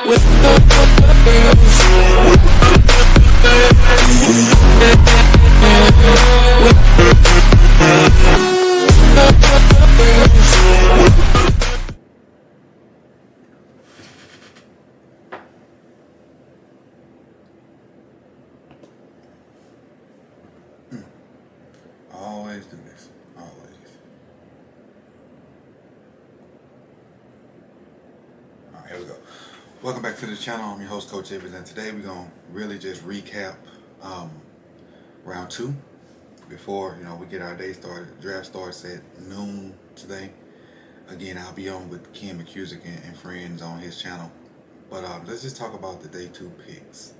Always do this. Always. Alright, here we go. Welcome back to the channel. I'm your host, Coach Evans, and today we're going to really just recap round 2 before we get our day started. Draft starts at noon today. Again, I'll be on with Ken McCusick and friends on his channel. But let's just talk about the day 2 picks.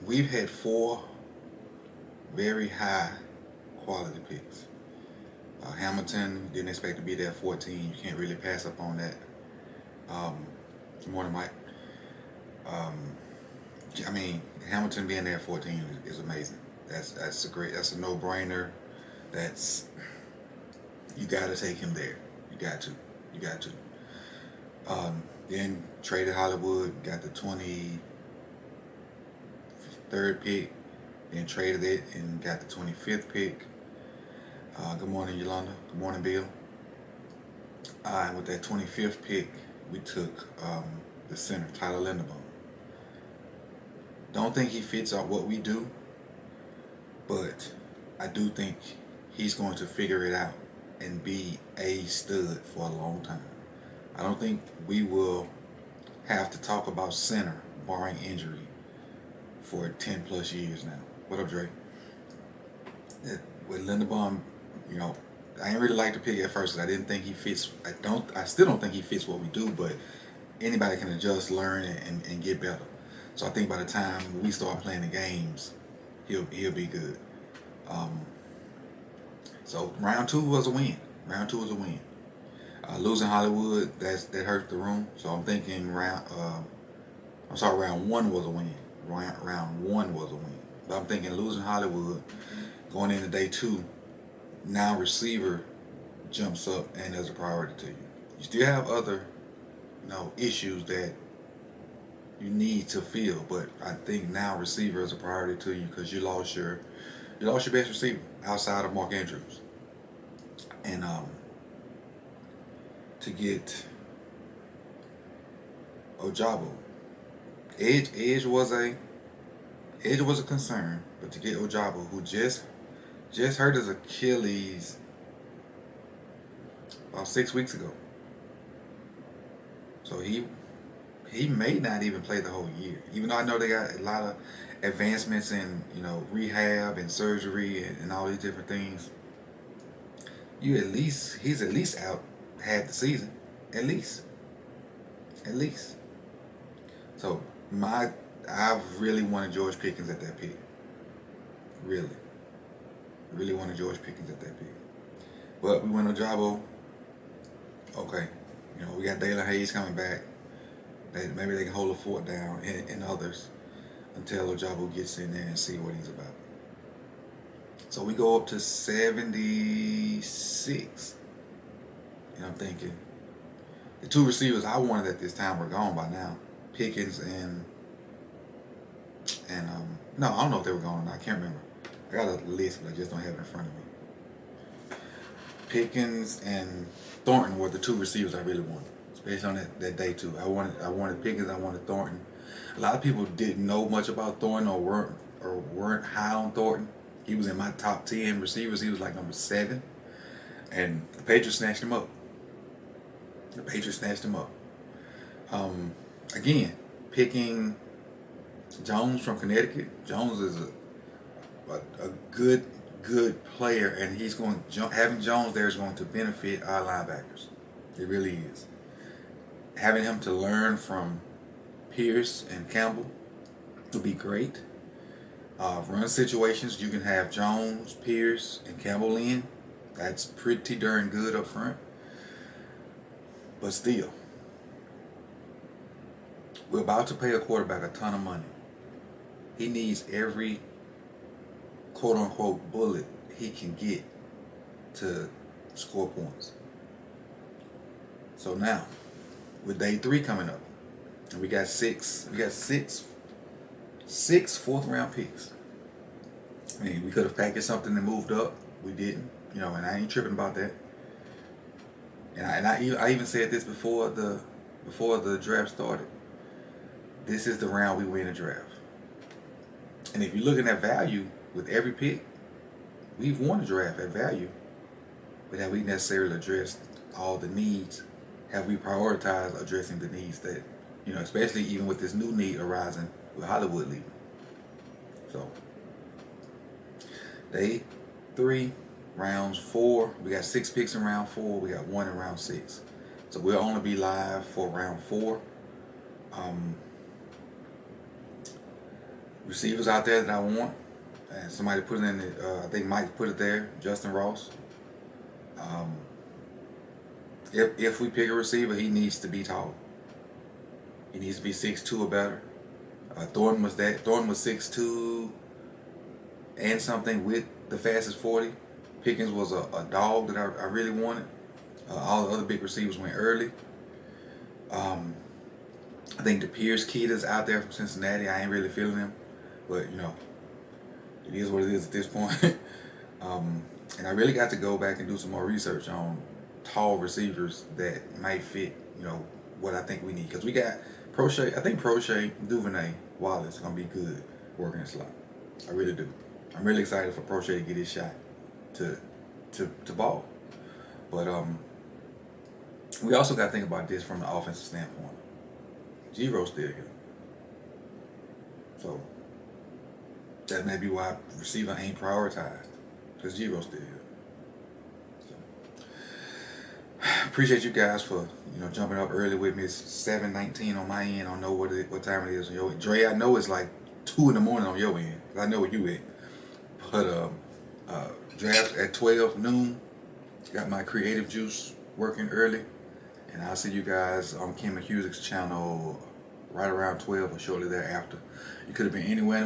We've had 4 very high quality picks. Hamilton, didn't expect to be there at 14. You can't really pass up on that. Good morning, Mike. I mean, Hamilton being there at 14 is amazing. That's a no-brainer. You got to take him there. You got to. Then traded Hollywood, got the 23rd pick. Then traded it and got the 25th pick. Good morning, Yolanda. Good morning, Bill. And with that 25th pick, we took the center, Tyler Linderbaum. Don't think he fits what we do, but I do think he's going to figure it out and be a stud for a long time. I don't think we will have to talk about center, barring injury, for 10 plus years now. What up, Dre? With Linderbaum, I didn't really like the pick at first because I didn't think he fits. I still don't think he fits what we do, but anybody can adjust, learn, and get better. So I think by the time we start playing the games, he'll be good. So round 2 was a win. Losing Hollywood, that hurt the room. So I'm thinking round 1 was a win. Round 1 was a win. But I'm thinking losing Hollywood, going into day 2, now receiver jumps up and is a priority to you. You still have other, issues that you need to fill, but I think now receiver is a priority to you because you lost your best receiver outside of Mark Andrews, and to get Ojabo, edge was a concern, but to get Ojabo, who just hurt his Achilles about 6 weeks ago, so he may not even play the whole year. Even though I know they got a lot of advancements in rehab and surgery and all these different things, he's at least out half the season, at least. So I really wanted George Pickens at that pick. Really wanted George Pickens at that pick. But we went on Ojabo. Okay, we got Dalen Hayes coming back. Maybe they can hold the fort down and others until Ojabo gets in there and see what he's about. So we go up to 76. And I'm thinking, the 2 receivers I wanted at this time were gone by now. Pickens and no, I don't know if they were gone or not. I can't remember. I got a list, but I just don't have it in front of me. Pickens and Thornton were the 2 receivers I really wanted, especially on that day 2. I wanted Pickens. I wanted Thornton. A lot of people didn't know much about Thornton or weren't high on Thornton. He was in my top 10 receivers. He was like number 7, and the Patriots snatched him up. Again, picking Jones from Connecticut. Jones is a good player, and having Jones there is going to benefit our linebackers. It really is. Having him to learn from Pierce and Campbell would be great. Run situations, you can have Jones, Pierce, and Campbell in. That's pretty darn good up front. But still, we're about to pay a quarterback a ton of money. He needs every quote-unquote bullet he can get to score points. So now, with day 3 coming up. And we got six fourth round picks. I mean, we could have packaged something and moved up. We didn't, you know, and I ain't tripping about that. And I even said this before the draft started. This is the round we win a draft. And if you're looking at value with every pick, we've won a draft at value. But have we necessarily addressed all the needs? Have we prioritized addressing the needs that, you know, especially even with this new need arising with Hollywood leaving? So, day 3, rounds 4. We got 6 picks in round 4. We got 1 in round 6. So we'll only be live for round 4. Receivers out there that I want. And somebody put it in the, I think Mike put it there, Justin Ross. If we pick a receiver, he needs to be tall. He needs to be 6'2" or better. Thornton was 6'2" and something with the fastest 40. Pickens was a dog that I really wanted. All the other big receivers went early. I think the Pierce Keita's out there from Cincinnati. I ain't really feeling him, but you know, it is what it is at this point. And I really got to go back and do some more research on tall receivers that might fit, you know, what I think we need. Because we got Prochet, I think Prochet, Duvernay, Wallace gonna be good working the slot. I really do. I'm really excited for Prochet to get his shot to ball. But we also got to think about this from the offensive standpoint. Giro's still here. So that may be why receiver ain't prioritized, because Giro's still here. So, appreciate you guys for, you know, jumping up early with me. It's 7:19 on my end. I don't know what time it is on your end. Dre, I know it's like 2 in the morning on your end. I know where you at. But draft at 12 noon. Got my creative juice working early. And I'll see you guys on Kim McHugh's channel right around 12 or shortly thereafter. You could have been anywhere.